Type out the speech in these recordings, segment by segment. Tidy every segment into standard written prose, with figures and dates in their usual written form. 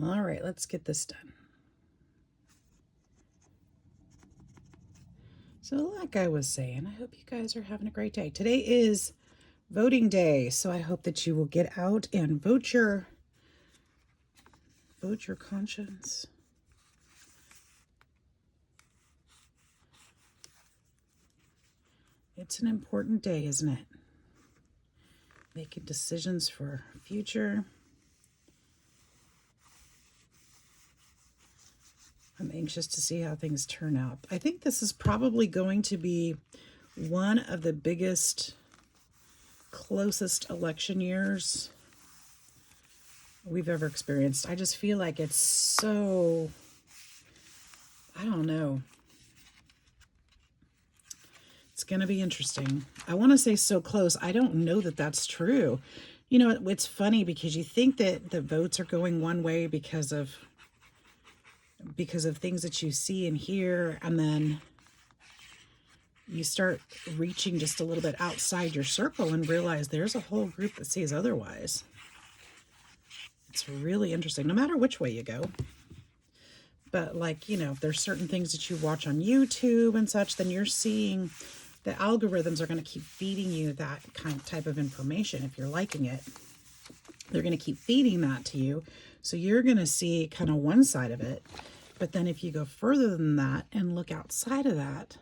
All right, let's get this done. So like I was saying, I hope you guys are having a great day. Today is voting day, so I hope that you will get out and vote your conscience. It's an important day, isn't it? Making decisions for future. I'm anxious to see how things turn out. I think this is probably going to be one of the biggest, closest election years we've ever experienced. I just feel like it's so, I don't know. It's going to be interesting. I want to say so close. I don't know that that's true. You know, it's funny because you think that the votes are going one way because of things that you see and hear, and then you start reaching just a little bit outside your circle and realize there's a whole group that sees otherwise. It's really interesting, no matter which way you go. But like, you know, if there's certain things that you watch on YouTube and such, then you're seeing the algorithms are going to keep feeding you that type of information. If you're liking it, they're going to keep feeding that to you. So you're going to see kind of one side of it. But then if you go further than that and look outside of that,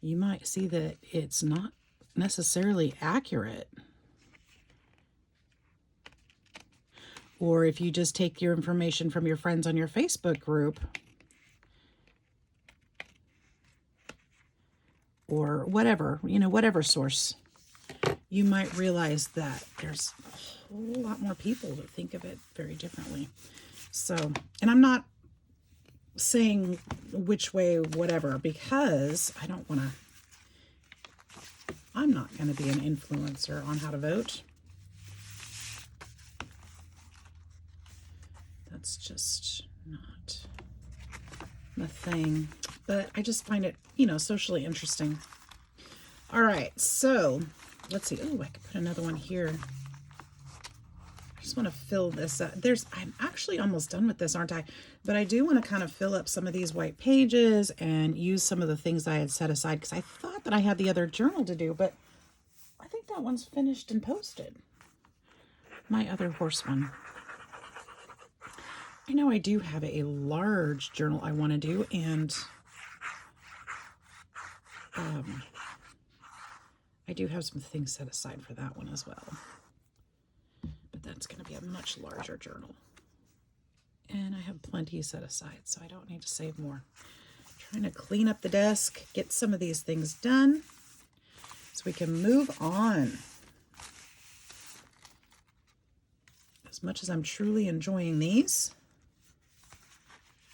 you might see that it's not necessarily accurate. Or if you just take your information from your friends on your Facebook group, or whatever, you know, whatever source, you might realize that there's a whole lot more people that think of it very differently. So, and I'm not saying which way, whatever, because I don't want to, I'm not going to be an influencer on how to vote. That's just not the thing. But I just find it, you know, socially interesting. All right, so let's see. Oh, I could put another one here. I just want to fill this up. I'm actually almost done with this, aren't I? But I do want to kind of fill up some of these white pages and use some of the things I had set aside, because I thought that I had the other journal to do, but I think that one's finished and posted. My other horse one. I know I do have a large journal I want to do, and I do have some things set aside for that one as well. But that's going to be a much larger journal. And I have plenty set aside, so I don't need to save more. I'm trying to clean up the desk, get some of these things done, so we can move on. As much as I'm truly enjoying these,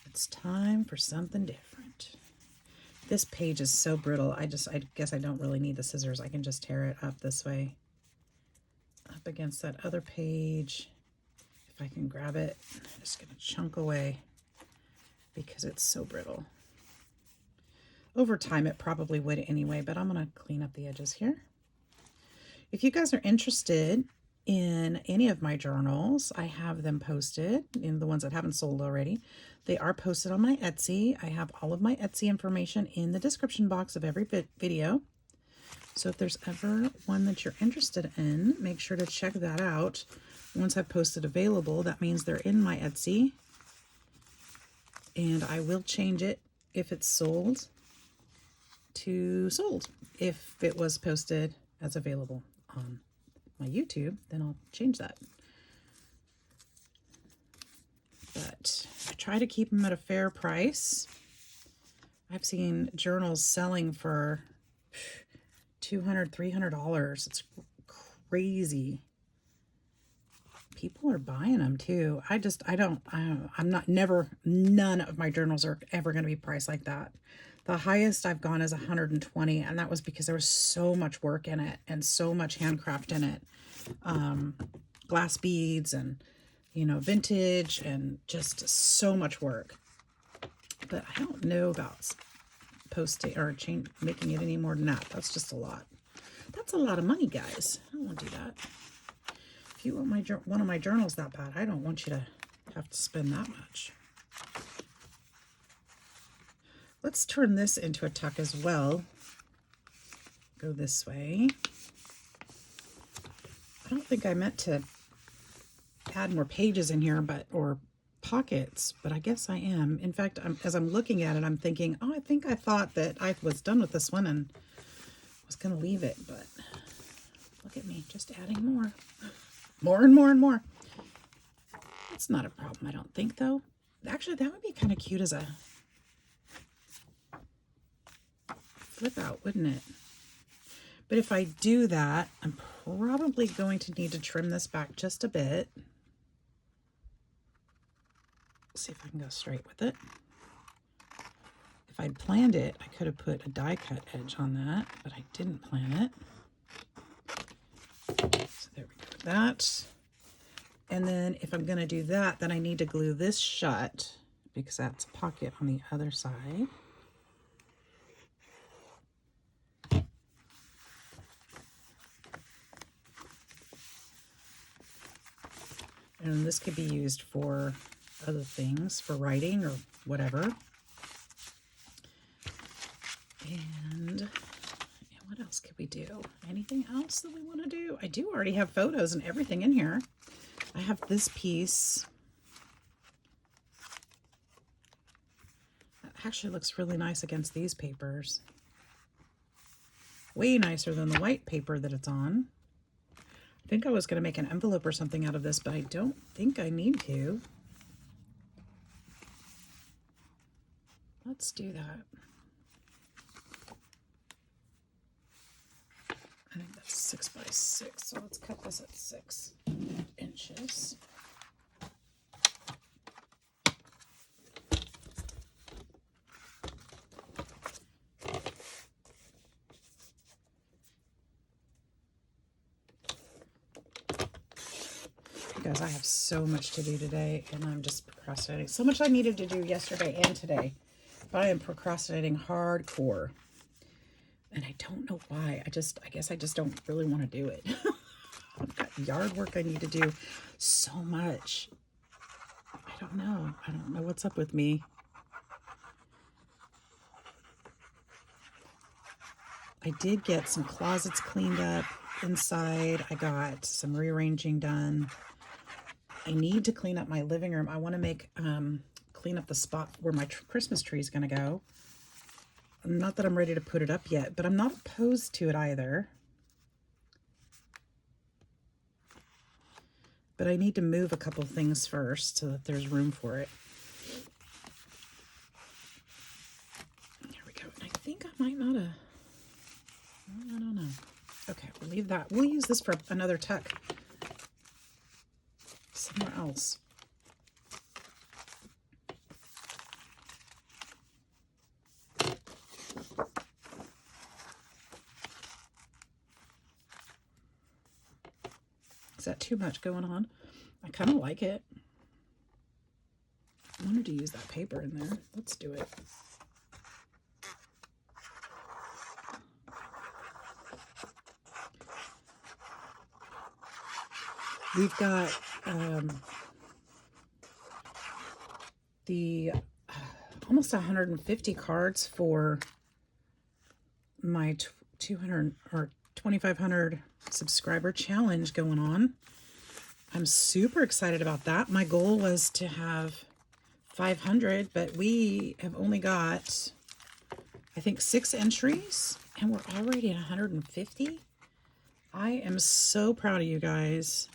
it's time for something different. This page is so brittle. I guess I don't really need the scissors. I can just tear it up this way, up against that other page. If I can grab it, I'm just going to chunk away because it's so brittle. Over time, it probably would anyway, but I'm going to clean up the edges here. If you guys are interested in any of my journals, I have them posted, in the ones that haven't sold already. They are posted on my Etsy. I have all of my Etsy information in the description box of every video. So if there's ever one that you're interested in, make sure to check that out. Once I've posted available, that means they're in my Etsy. And I will change it if it's sold to sold. If it was posted as available on my YouTube, then I'll change that. But I try to keep them at a fair price. I've seen journals selling for $200, $300. It's crazy. People are buying them too. None of my journals are ever going to be priced like that. The highest I've gone is 120, and that was because there was so much work in it and so much handcraft in it. Glass beads and, you know, vintage and just so much work. But I don't know about posting or making it any more than that. That's just a lot. That's a lot of money, guys. I don't want to do that. If if you want one of my journals that bad, I don't want you to have to spend that much. Let's turn this into a tuck as well. Go this way. I don't think I meant to add more pages in here, or pockets, but I guess I am. In fact, as I'm looking at it, I'm thinking, oh, I thought that I was done with this one and was going to leave it, but look at me, just adding more. More and more and more. It's not a problem, I don't think, though. Actually, that would be kind of cute as a flip out, wouldn't it? But if I do that, I'm probably going to need to trim this back just a bit. See if I can go straight with it. If I'd planned it, I could have put a die cut edge on that, but I didn't plan it. So there we go with that. And then if I'm going to do that, then I need to glue this shut because that's a pocket on the other side. And this could be used for other things, for writing or whatever. And what else could we do? Anything else that we want to do? I do already have photos and everything in here. I have this piece. That actually looks really nice against these papers. Way nicer than the white paper that it's on. I think I was going to make an envelope or something out of this, but I don't think I need to. Let's do that. I think that's 6 by 6, so let's cut this at 6 inches. Guys, I have so much to do today, and I'm just procrastinating. So much I needed to do yesterday and today, but I am procrastinating hardcore. And I don't know why. I guess I just don't really want to do it. I've got yard work I need to do. So much. I don't know. I don't know what's up with me. I did get some closets cleaned up inside. I got some rearranging done. I need to clean up my living room. I want to make clean up the spot where my Christmas tree is going to go. Not that I'm ready to put it up yet, but I'm not opposed to it either. But I need to move a couple things first so that there's room for it. There we go. And I think I might not have... I don't know. Okay, we'll leave that. We'll use this for another tuck somewhere else. Is that too much going on? I kind of like it. I wanted to use that paper in there. Let's do it. We've got the almost 150 cards for my 200 or 2,500 subscriber challenge going on. I'm super excited about that. My goal was to have 500, but we have only got, I think, 6 entries, and we're already at 150. I am so proud of you guys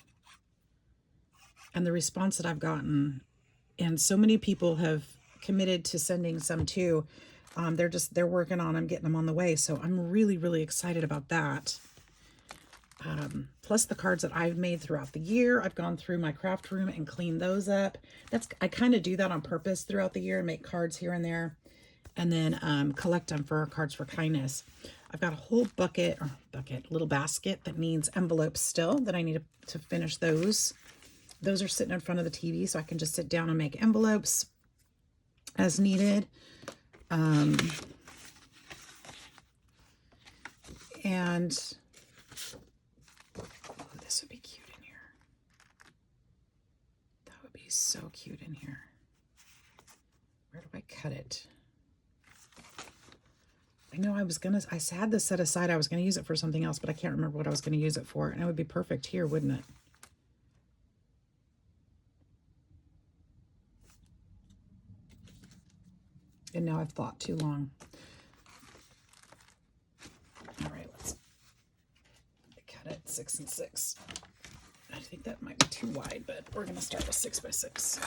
and the response that I've gotten. And so many people have committed to sending some too. They're working on them, getting them on the way. So I'm really, really excited about that. Plus the cards that I've made throughout the year. I've gone through my craft room and cleaned those up. I kind of do that on purpose throughout the year, make cards here and there, and then collect them for Cards for Kindness. I've got a whole little basket that needs envelopes still that I need to finish those. Those are sitting in front of the TV, so I can just sit down and make envelopes as needed. And oh, this would be cute in here. be so cute in here. Where do I cut it? I know I had this set aside. I was going to use it for something else, but I can't remember what I was going to use it for. And it would be perfect here, wouldn't it? And now I've thought too long. All right, let's cut it 6 and 6. I think that might be too wide, but we're going to start with 6 by 6.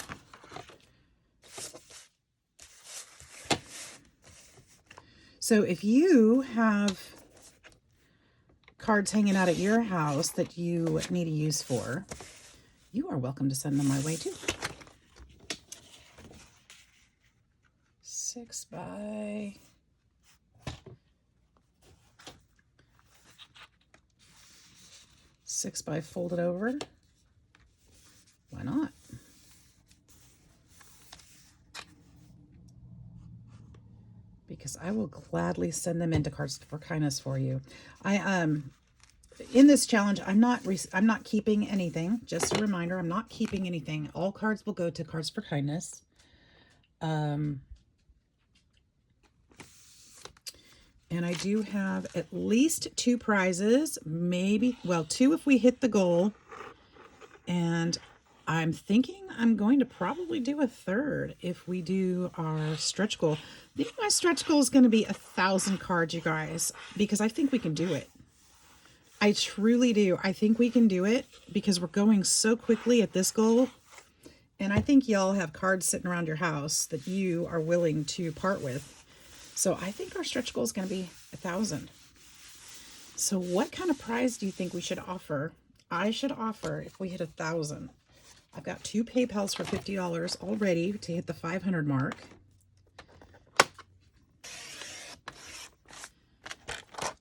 So if you have cards hanging out at your house that you need a use for, you are welcome to send them my way too. 6 by 6 by folded over. Why not? Because I will gladly send them into Cards for Kindness for you. In this challenge, I'm not keeping anything. Just a reminder, I'm not keeping anything. All cards will go to Cards for Kindness. And I do have at least 2 prizes, maybe, well, 2 if we hit the goal. And I'm thinking I'm going to probably do a 3rd if we do our stretch goal. I think my stretch goal is going to be 1,000 cards, you guys, because I think we can do it. I truly do. I think we can do it because we're going so quickly at this goal. And I think y'all have cards sitting around your house that you are willing to part with. So I think our stretch goal is going to be 1,000. So what kind of prize do you think we should offer? I should offer, if we hit 1,000, I've got 2 PayPals for $50 already to hit the 500 mark.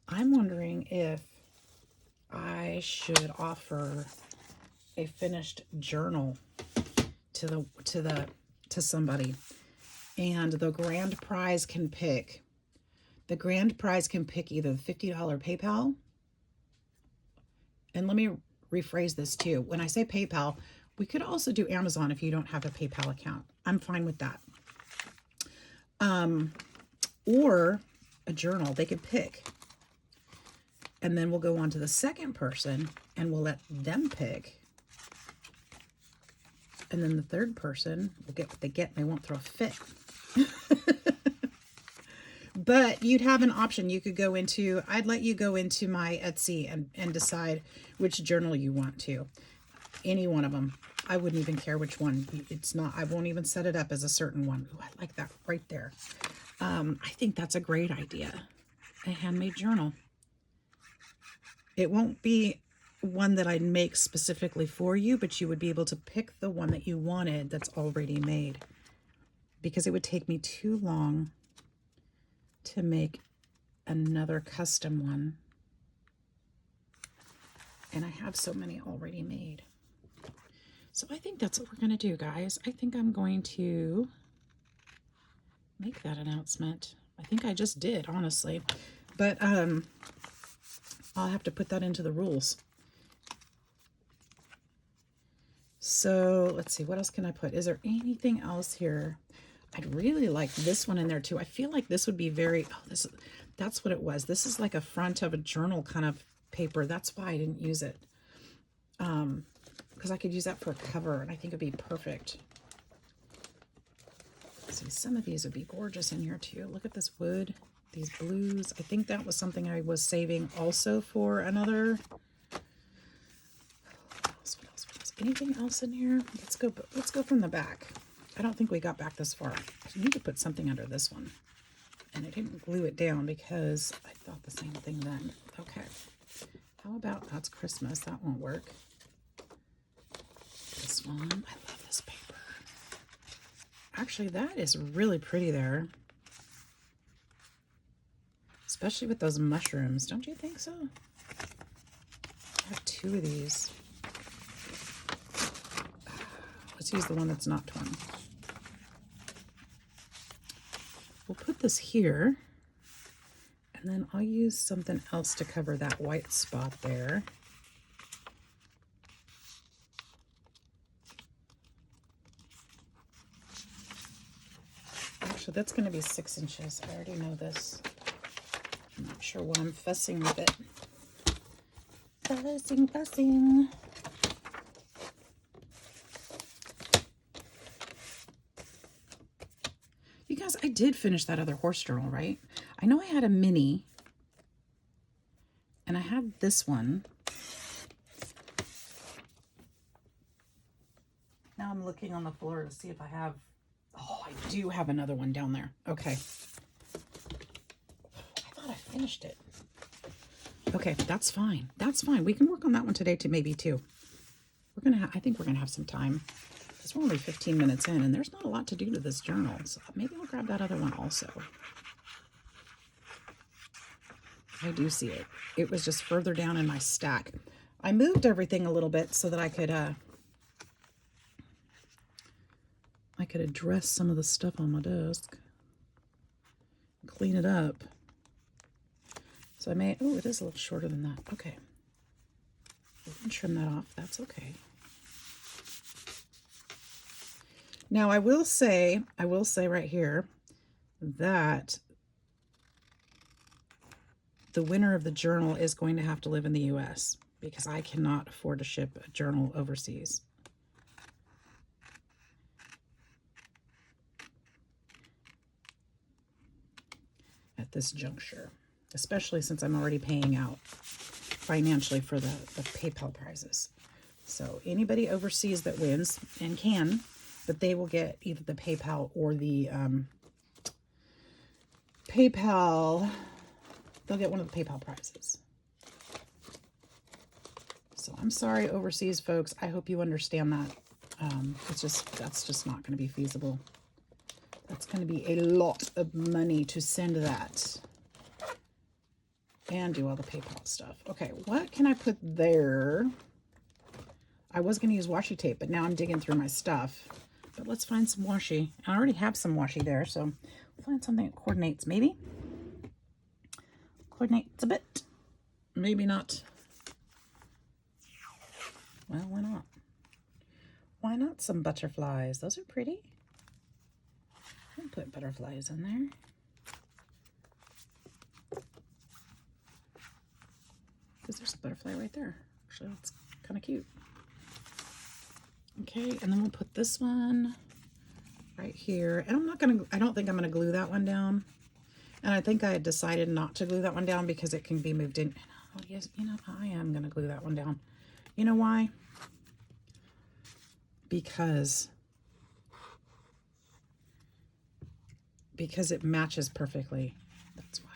I'm wondering if I should offer a finished journal to somebody, and the grand prize can pick. The grand prize can pick either the $50 PayPal, and let me rephrase this too. When I say PayPal, we could also do Amazon if you don't have a PayPal account. I'm fine with that. Or a journal they could pick. And then we'll go on to the second person and we'll let them pick. And then the third person will get what they get and they won't throw a fit. But you'd have an option. You could go into, I'd let you go into my Etsy and decide which journal you want to. Any one of them. I wouldn't even care which one. It's not, I won't even set it up as a certain one. Ooh, I like that right there. I think that's a great idea. A handmade journal. It won't be one that I'd make specifically for you, but you would be able to pick the one that you wanted that's already made. Because it would take me too long to make another custom one. And I have so many already made. So I think that's what we're going to do, guys. I think I'm going to make that announcement. I think I just did, honestly. But I'll have to put that into the rules. So let's see, what else can I put? Is there anything else here? I'd really like this one in there too. I feel like this would be very, that's what it was. This is like a front of a journal kind of paper. That's why I didn't use it. Because I could use that for a cover and I think it'd be perfect. See, some of these would be gorgeous in here too. Look at this wood, these blues. I think that was something I was saving also for another. What else? Anything else in here? Let's go from the back. I don't think we got back this far. I need to put something under this one. And I didn't glue it down because I thought the same thing then. Okay. How about, that's Christmas. That won't work. This one. I love this paper. Actually, that is really pretty there. Especially with those mushrooms. Don't you think so? I have 2 of these. Let's use the one that's not torn. We'll put this here, and then I'll use something else to cover that white spot there. Actually, that's going to be 6 inches. I already know this. I'm not sure why I'm fussing with it. Fussing. You guys, I did finish that other horse journal, right? I know I had a mini, and I had this one. Now I'm looking on the floor to see if I have... Oh, I do have another one down there. Okay. I thought I finished it. Okay, that's fine. That's fine. We can work on that one today, maybe too. I think we're gonna have some time. Because we're only 15 minutes in, and there's not a lot to do to this journal. So maybe I'll grab that other one also. I do see it. It was just further down in my stack. I moved everything a little bit so that I could address some of the stuff on my desk. Clean it up. So I may... Oh, it is a little shorter than that. Okay. We can trim that off. That's okay. Now, I will say right here that the winner of the journal is going to have to live in the U.S. because I cannot afford to ship a journal overseas. At this juncture, especially since I'm already paying out financially for the PayPal prizes. So anybody overseas that wins, and can, but they will get either the PayPal or the PayPal. They'll get one of the PayPal prizes. So I'm sorry, overseas folks. I hope you understand that. That's just not going to be feasible. That's going to be a lot of money to send that and do all the PayPal stuff. Okay, what can I put there? I was going to use washi tape, but now I'm digging through my stuff. But let's find some washi. I already have some washi there, so we'll find something that coordinates. Maybe coordinates a bit. Maybe not. Well, why not? Why not some butterflies? Those are pretty. I'll put butterflies in there. Because there's a butterfly right there. Actually, that's kind of cute. Okay, and then we'll put this one right here. And I don't think I'm gonna glue that one down. And I think I had decided not to glue that one down because it can be moved in. Oh yes, you know, I am gonna glue that one down. You know why? Because it matches perfectly. That's why.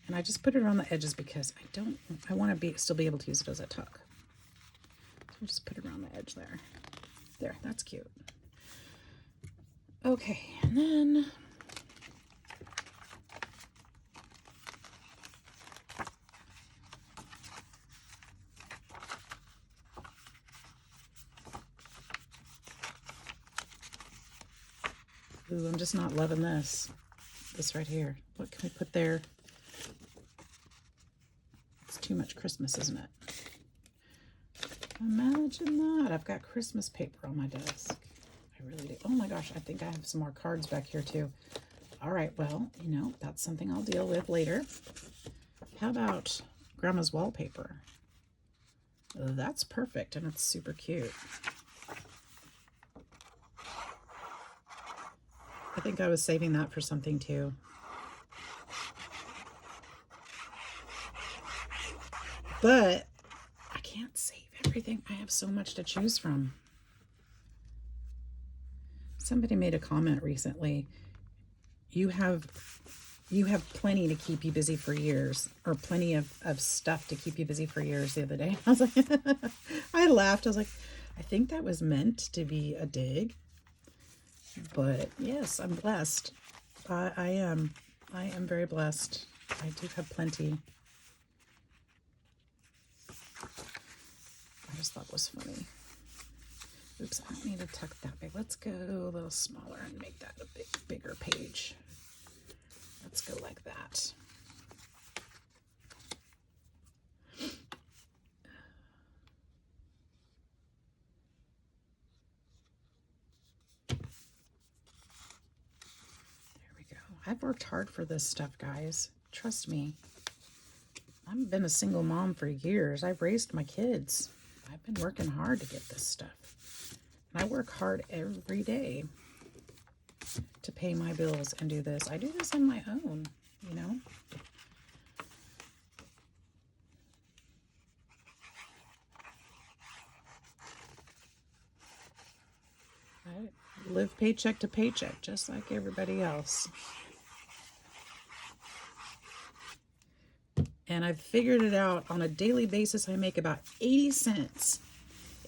And I just put it around the edges because I want to still be able to use it as a tuck. So I'll just put it around the edge there. There, that's cute. Okay, and then ooh, I'm just not loving this. This right here. What can we put there? It's too much Christmas, isn't it? Imagine that. I've got Christmas paper on my desk. I really do. Oh my gosh, I think I have some more cards back here too. All right, well, you know, that's something I'll deal with later. How about Grandma's wallpaper? That's perfect, and it's super cute. I think I was saving that for something too. But I can't save everything. I have so much to choose from. Somebody made a comment recently. You have plenty to keep you busy for years, or plenty of stuff to keep you busy for years the other day. I was like, I laughed. I was like, I think that was meant to be a dig. But yes, I'm blessed. I am very blessed. I do have plenty. I just thought it was funny. Oops, I don't need to tuck that big. Let's go a little smaller and make that a bigger page. Let's go like that. I've worked hard for this stuff, guys. Trust me. I've been a single mom for years. I've raised my kids. I've been working hard to get this stuff. And I work hard every day to pay my bills and do this. I do this on my own, you know. I live paycheck to paycheck, just like everybody else. And I've figured it out on a daily basis. I make about 80 cents.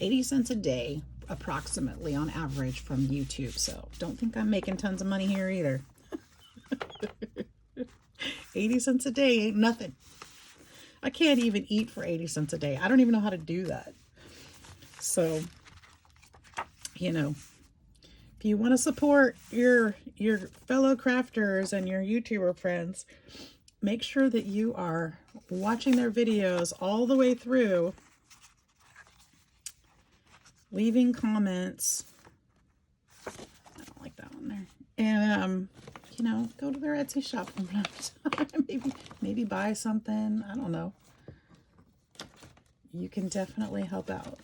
80 cents a day, approximately, on average, from YouTube. So don't think I'm making tons of money here either. 80 cents a day ain't nothing. I can't even eat for 80 cents a day. I don't even know how to do that. So, you know, if you want to support your fellow crafters and your YouTuber friends, make sure that you are watching their videos all the way through, leaving comments. I don't like that one there. And, you know, go to their Etsy shop from time to time. Maybe buy something. I don't know. You can definitely help out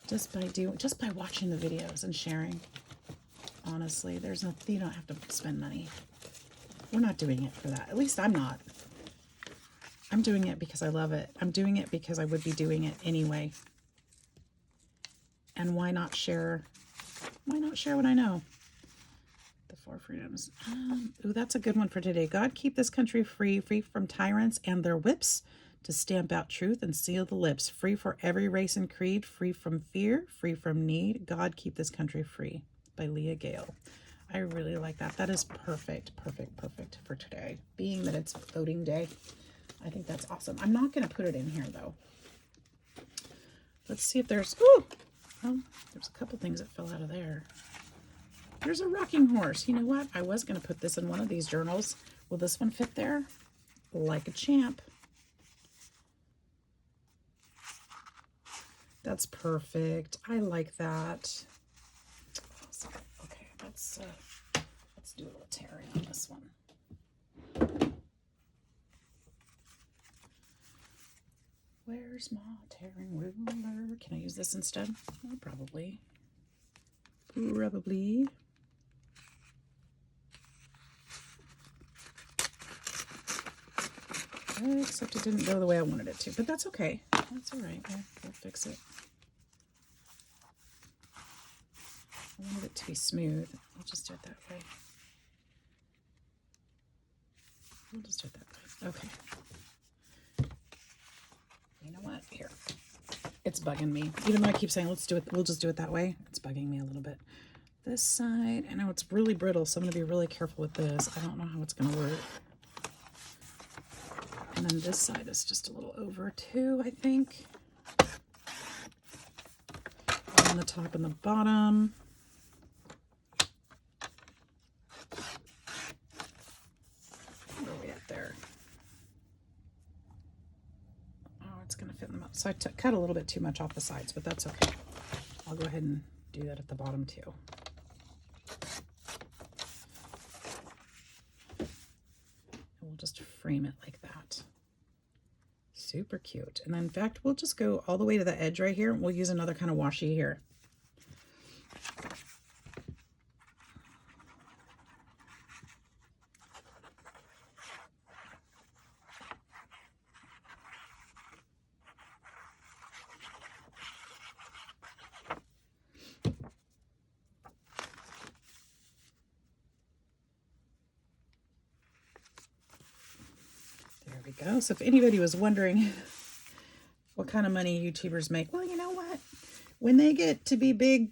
just by watching the videos and sharing. Honestly, there's nothing, you don't have to spend money. We're not doing it for that. At least I'm not. I'm doing it because I love it. I'm doing it because I would be doing it anyway. And why not share? Why not share what I know? The 4 freedoms. Ooh, that's a good one for today. God, keep this country free from tyrants and their whips, to stamp out truth and seal the lips. Free for every race and creed. Free from fear. Free from need. God, keep this country free. By Leah Gale. I really like that. That is perfect, perfect, perfect for today. Being that it's voting day, I think that's awesome. I'm not going to put it in here, though. Let's see if there's... Ooh! Oh, there's a couple things that fell out of there. There's a rocking horse. You know what? I was going to put this in one of these journals. Will this one fit there? Like a champ. That's perfect. I like that. Okay, let's do a little tearing on this one. Where's my tearing ruler? Can I use this instead? Oh, probably. Probably. Except it didn't go the way I wanted it to, but that's okay. That's all right. We'll fix it. I wanted it to be smooth. I'll just do it that way. We'll just do it that way. Okay. You know what? Here. It's bugging me. Even though I keep saying, let's do it, we'll just do it that way. It's bugging me a little bit. This side, I know it's really brittle, so I'm going to be really careful with this. I don't know how it's going to work. And then this side is just a little over too, I think. On the top and the bottom. Where are we at there? Oh, it's going to fit in the middle. So I cut a little bit too much off the sides, but that's okay. I'll go ahead and do that at the bottom too. And we'll just frame it like that. Super cute. And then in fact, we'll just go all the way to the edge right here. We'll use another kind of washi here. Go. So if anybody was wondering what kind of money YouTubers make, well, you know what? When they get to be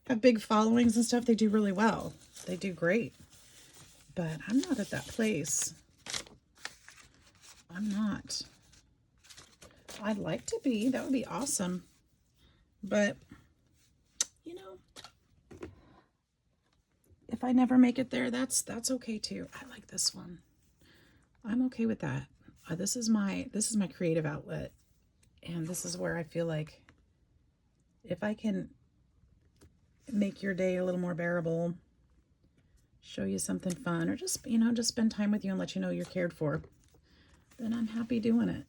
have big followings and stuff, they do really well. They do great. But I'm not at that place. I'm not. I'd like to be. That would be awesome. But, you know, if I never make it there, that's okay too. I like this one. I'm okay with that. This is my creative outlet, and this is where I feel like if I can make your day a little more bearable, show you something fun, or just, you know, just spend time with you and let you know you're cared for, then I'm happy doing it.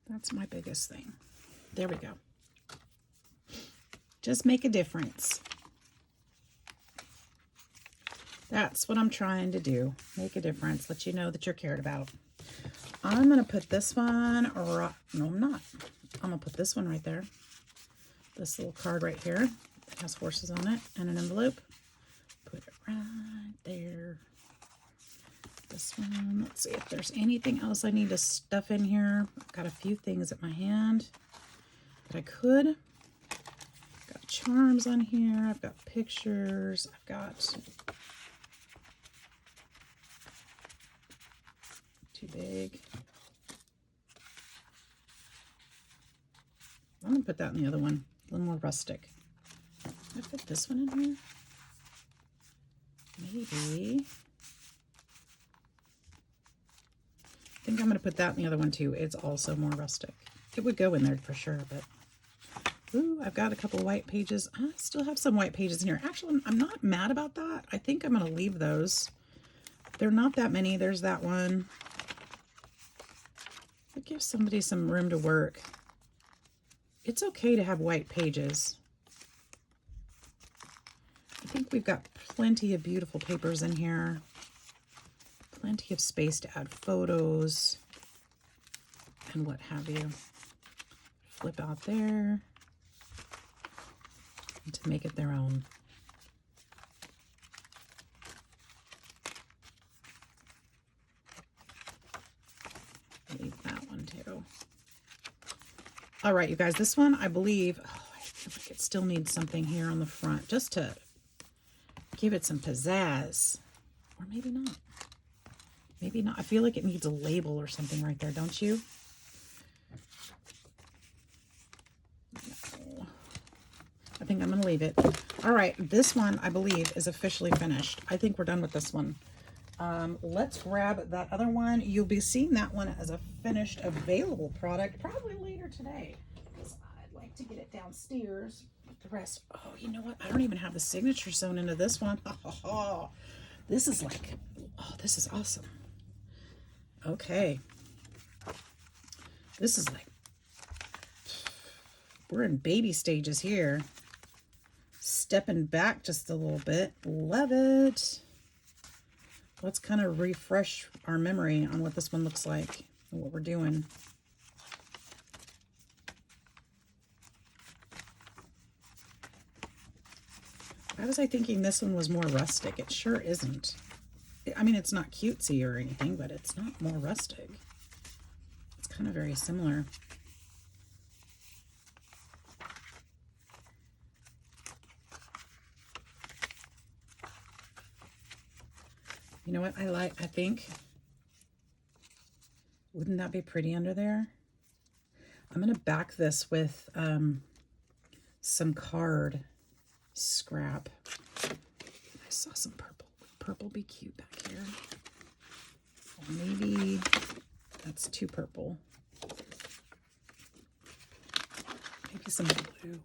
That's my biggest thing. There we go. Just make a difference. That's what I'm trying to do. Make a difference. Let you know that you're cared about. I'm going to put this one, or no, I'm not. I'm going to put this one right there. This little card right here. It has horses on it and an envelope. Put it right there. This one, let's see if there's anything else I need to stuff in here. I've got a few things at my hand that I could. Got charms on here. I've got pictures. I've got too big. I'm gonna put that in the other one. A little more rustic. Can I put this one in here? Maybe. I think I'm going to put that in the other one too. It's also more rustic. It would go in there for sure, but ooh, I've got a couple white pages. I still have some white pages in here. Actually, I'm not mad about that. I think I'm going to leave those. They're not that many. There's that one. It gives somebody some room to work. It's okay to have white pages. I think we've got plenty of beautiful papers in here. Plenty of space to add photos and what have you. Flip out there and to make it their own. Leave that one too. All right, you guys, this one I believe, oh, I feel like it still needs something here on the front just to give it some pizzazz, or maybe not. Maybe not. I feel like it needs a label or something right there, don't you? No. I think I'm going to leave it. All right, this one, I believe, is officially finished. I think we're done with this one. Let's grab that other one. You'll be seeing that one as a finished available product probably later today, because I'd like to get it downstairs with the rest. Oh, you know what? I don't even have the signature sewn into this one. This is like, oh, this is awesome. Okay. This is like, we're in baby stages here. Stepping back just a little bit. Love it. Let's kind of refresh our memory on what this one looks like and what we're doing. Why was I thinking this one was more rustic? It sure isn't. I mean, it's not cutesy or anything, but it's not more rustic. It's kind of very similar. You know what I think, wouldn't that be pretty under there? I'm going to back this with some card scrap. I saw some purple. Would purple be cute back here? Or maybe that's too purple. Maybe some blue.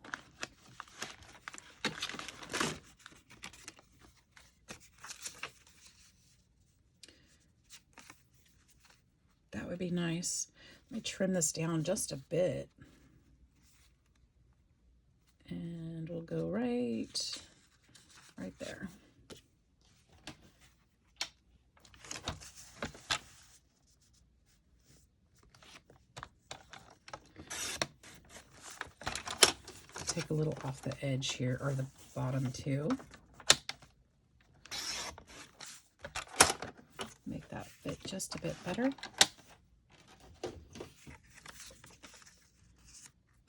That would be nice. Let me trim this down just a bit. And we'll go right there. Take a little off the edge here, or the bottom too. Make that fit just a bit better.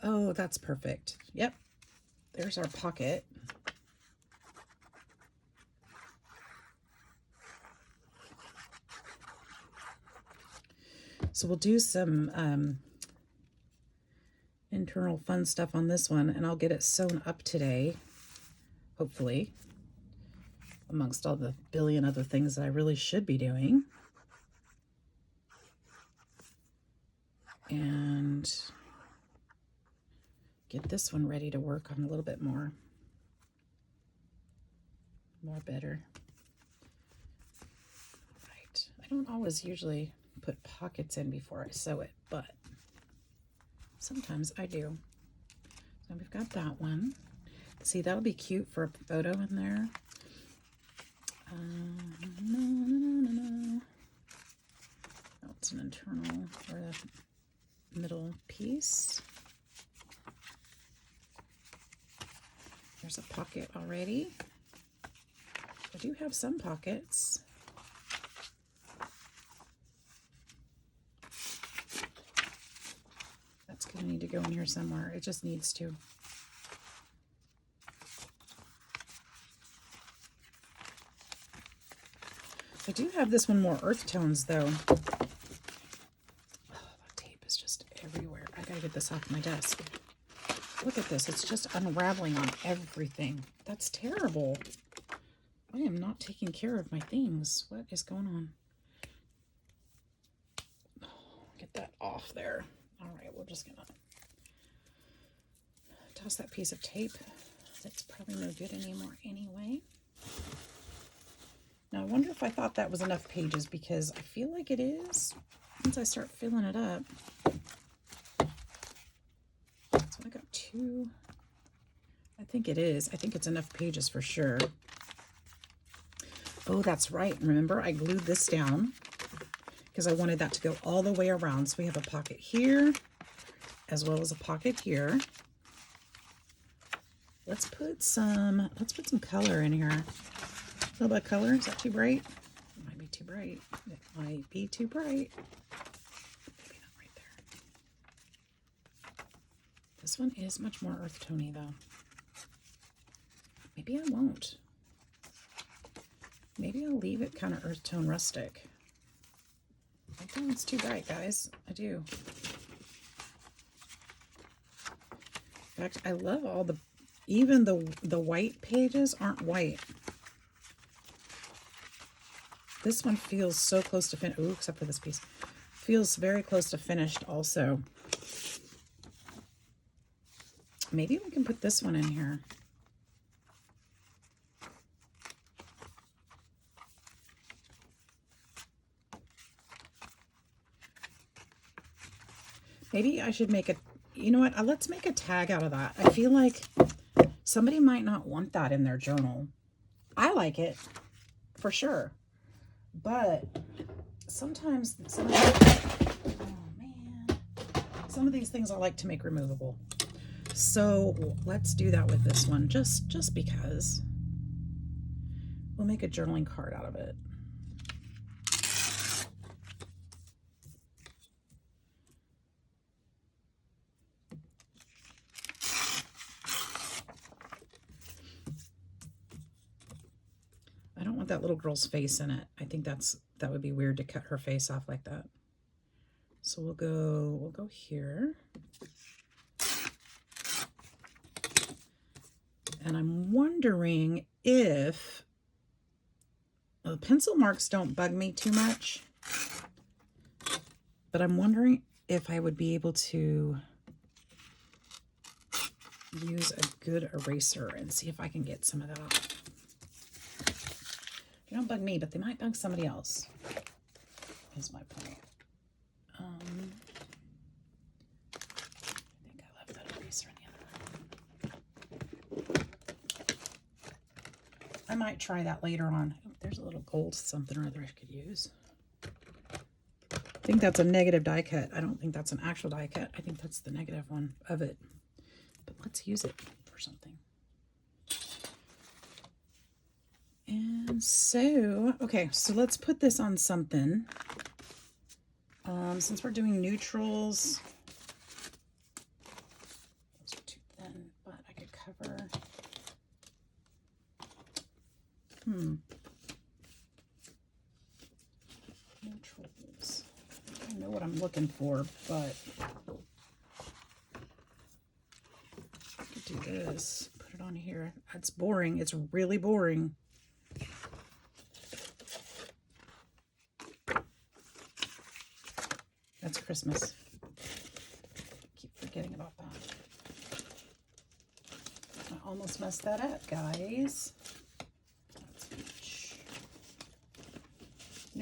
Oh, that's perfect. Yep. There's our pocket. So we'll do some internal fun stuff on this one, and I'll get it sewn up today, hopefully, amongst all the billion other things that I really should be doing. And get this one ready to work on a little bit more. more better. All right. I don't always usually put pockets in before I sew it, but sometimes I do. So we've got that one. See, that'll be cute for a photo in there. No. Oh, it's an internal or the middle piece. There's a pocket already. I do have some pockets. That's going to need to go in here somewhere. It just needs to. I do have this one more earth tones though. Oh, that tape is just everywhere. I gotta get this off my desk. Look at this. It's just unraveling on everything. That's terrible. I am not taking care of my things. What is going on? Oh, get that off there. All right, we're just gonna toss that piece of tape. That's probably no good anymore anyway. Now, I wonder if I thought that was enough pages, because I feel like it is once I start filling it up. So I got 2. I think it is. I think it's enough pages for sure. Oh, that's right. Remember, I glued this down because I wanted that to go all the way around. So we have a pocket here as well as a pocket here. Let's put some color in here. A little bit of color. Is that too bright? It might be too bright. It might be too bright. Maybe not right there. This one is much more earth tony though. Maybe I won't. Maybe I'll leave it kind of earth tone rustic. I think it's too bright, guys. I do. In fact, I love all the, even the white pages aren't white. This one feels so close to finished. Ooh, except for this piece. Feels very close to finished also. Maybe we can put this one in here. Maybe I should make a, you know what? Let's make a tag out of that. I feel like somebody might not want that in their journal. I like it, for sure. But sometimes some of these things I like to make removable. So let's do that with this one, just because. We'll make a journaling card out of it. I don't want that little girl's face in it. I think that would be weird to cut her face off like that. So we'll go here. And I'm wondering if the pencil marks don't bug me too much, but I'm wondering if I would be able to use a good eraser and see if I can get some of that off. They don't bug me, but they might bug somebody else, is my point. I think I left that eraser in the other one. I might try that later on. Oh, there's a little gold something or other I could use. I think that's a negative die cut. I don't think that's an actual die cut. I think that's the negative one of it. But let's use it for something. And so, okay, so let's put this on something. Since we're doing neutrals, those are too thin, but I could cover. Neutrals. I don't know what I'm looking for, but I could do this. Put it on here. It's boring. It's really boring. That's Christmas. Keep forgetting about that. I almost messed that up, guys.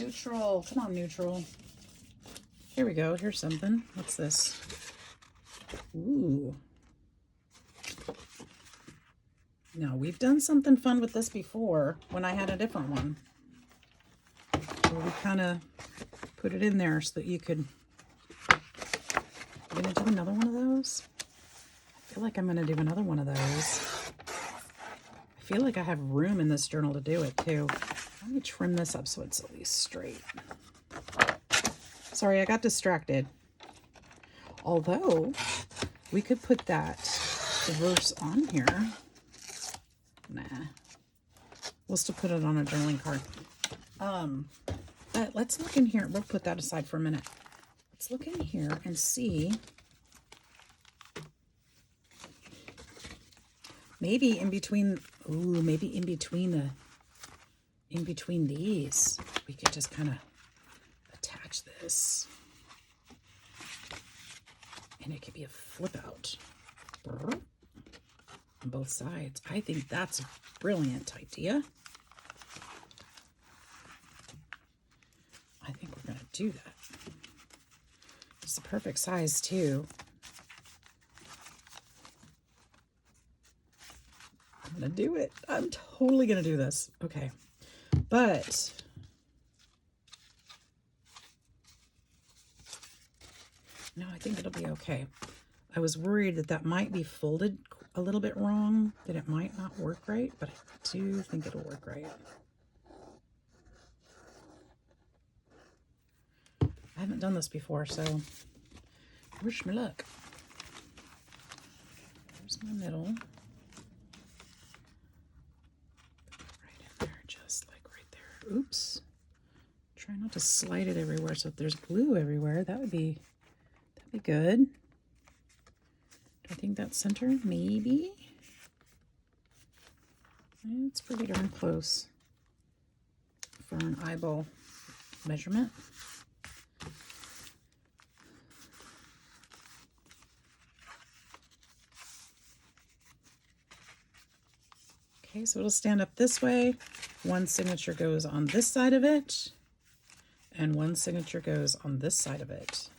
Neutral. Come on, neutral. Here we go. Here's something. What's this? Ooh. Now, we've done something fun with this before when I had a different one. Where we kind of put it in there so that you could... I'm going to do another one of those. I feel like I'm going to do another one of those. I feel like I have room in this journal to do it too. Let me trim this up so it's at least straight. Sorry, I got distracted. Although, we could put that verse on here. Nah. We'll still put it on a journaling card. But let's look in here. We'll put that aside for a minute. Let's look in here and see. Maybe in between, ooh, maybe in between these, we could just kind of attach this. And it could be a flip out on both sides. I think that's a brilliant idea. I think we're going to do that. It's the perfect size too. I'm going to do it. I'm totally going to do this. Okay. But no, I think it'll be okay. I was worried that that might be folded a little bit wrong, that it might not work right, but I do think it'll work right. I haven't done this before, so wish me luck. There's my middle. Right in there, just like right there. Oops. Try not to slide it everywhere, so if there's glue everywhere, that'd be good. Do I think that's center? Maybe. It's pretty darn close for an eyeball measurement. Okay, so it'll stand up this way. One signature goes on this side of it, and one signature goes on this side of it.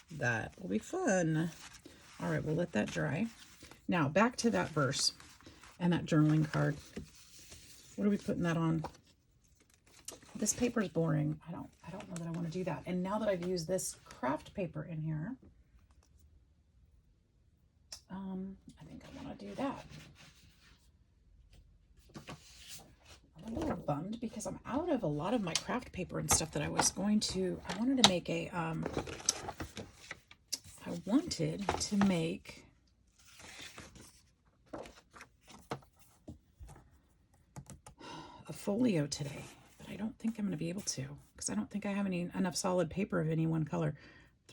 That will be fun. All right, we'll let that dry. Now back to that verse and that journaling card. What are we putting that on? This paper is boring. I don't know that I want to do that. And now that I've used this craft paper in here, I think I want to do that. I'm a little bummed because I'm out of a lot of my craft paper and stuff that I was going to. I wanted to make a a folio today, but I don't think I'm going to be able to because I don't think I have enough solid paper of any one color.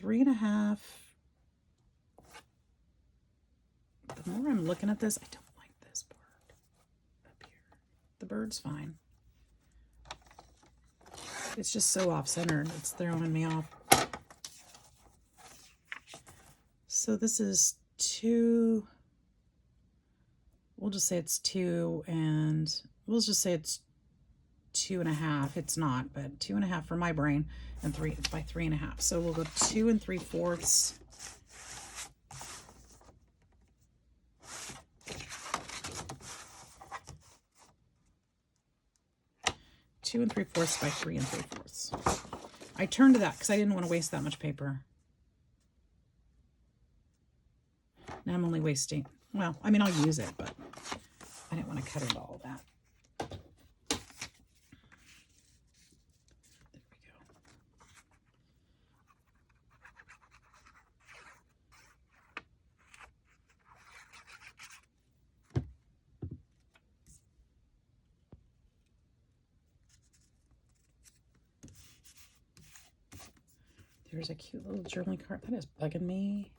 3.5. The more I'm looking at this, I don't like this bird up here. The bird's fine. It's just so off-centered. It's throwing me off. So this is 2. We'll just say it's 2, and we'll just say it's 2.5. It's not, but 2.5 for my brain, and 3 by 3.5. So we'll go 2 3/4. 2 3/4 by 3 3/4. I turned to that because I didn't want to waste that much paper. Now I'm only wasting, well, I mean, I'll use it, but I didn't want to cut into all that. There we go. There's a cute little journaling card. That is bugging me.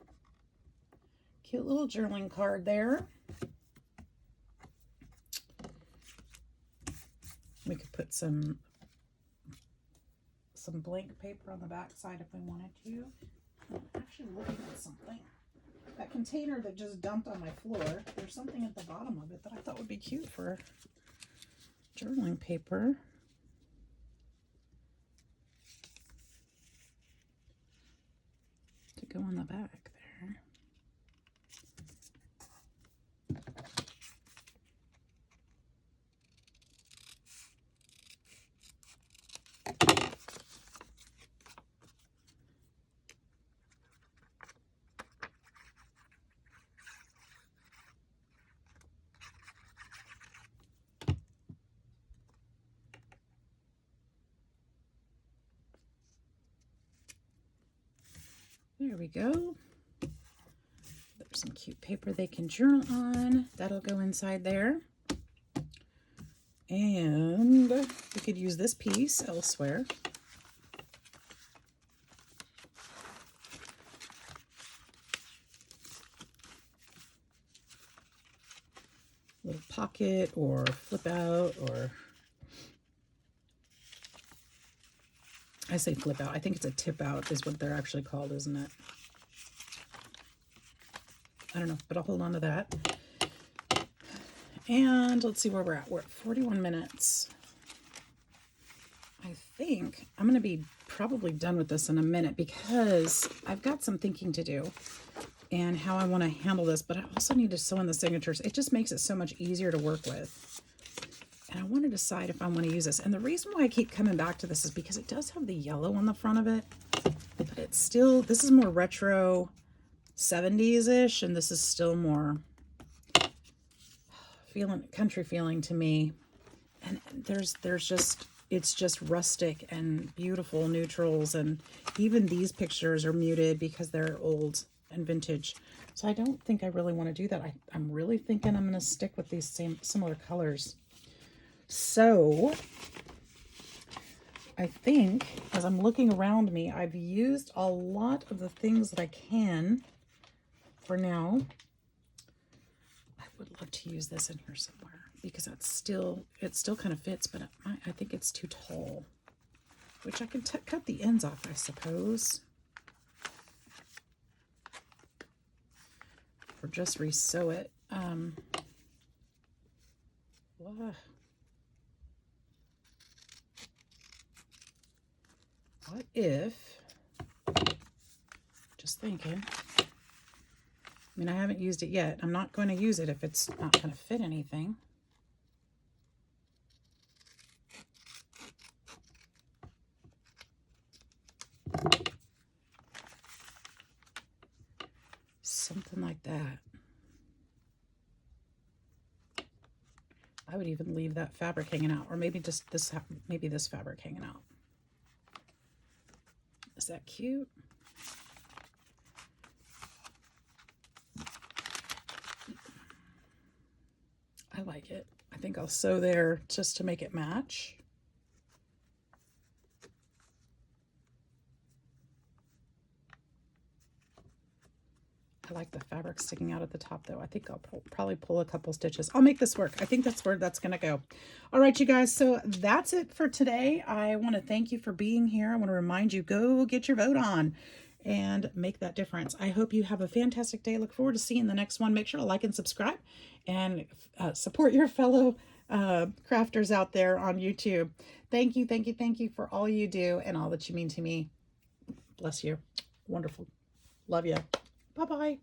Cute little journaling card there. We could put some blank paper on the back side if we wanted to. I'm actually looking at something. That container that just dumped on my floor, there's something at the bottom of it that I thought would be cute for journaling paper. go on the back there. There we go. There's some cute paper they can journal on. That'll go inside there. And we could use this piece elsewhere. Little pocket or flip out, or I say flip out. I think it's a tip out is what they're actually called, isn't it? I don't know, but I'll hold on to that. And let's see where we're at. We're at 41 minutes. I think I'm going to be probably done with this in a minute because I've got some thinking to do and how I want to handle this, but I also need to sew in the signatures. It just makes it so much easier to work with. And I want to decide if I want to use this. And the reason why I keep coming back to this is because it does have the yellow on the front of it, but it's still, this is more retro 70s-ish, and this is still more country feeling to me. And there's just, it's just rustic and beautiful neutrals, and even these pictures are muted because they're old and vintage. So I don't think I really want to do that. I'm really thinking I'm going to stick with these similar colors. So I think as I'm looking around me, I've used a lot of the things that I can for now. I would love to use this in here somewhere because it still kind of fits, but I think it's too tall, which I can cut the ends off, I suppose, or just resew it. What if, just thinking, I mean, I haven't used it yet. I'm not going to use it if it's not going to fit anything. Something like that. I would even leave that fabric hanging out, or maybe just this, maybe this fabric hanging out. Is that cute? I like it. I think I'll sew there just to make it match. I like the fabric sticking out at the top though. I think I'll probably pull a couple stitches. I'll make this work. I think that's where that's going to go. All right, you guys. So that's it for today. I want to thank you for being here. I want to remind you, go get your vote on and make that difference. I hope you have a fantastic day. Look forward to seeing the next one. Make sure to like and subscribe and support your fellow crafters out there on YouTube. Thank you. Thank you. Thank you for all you do and all that you mean to me. Bless you. Wonderful. Love you. Bye-bye.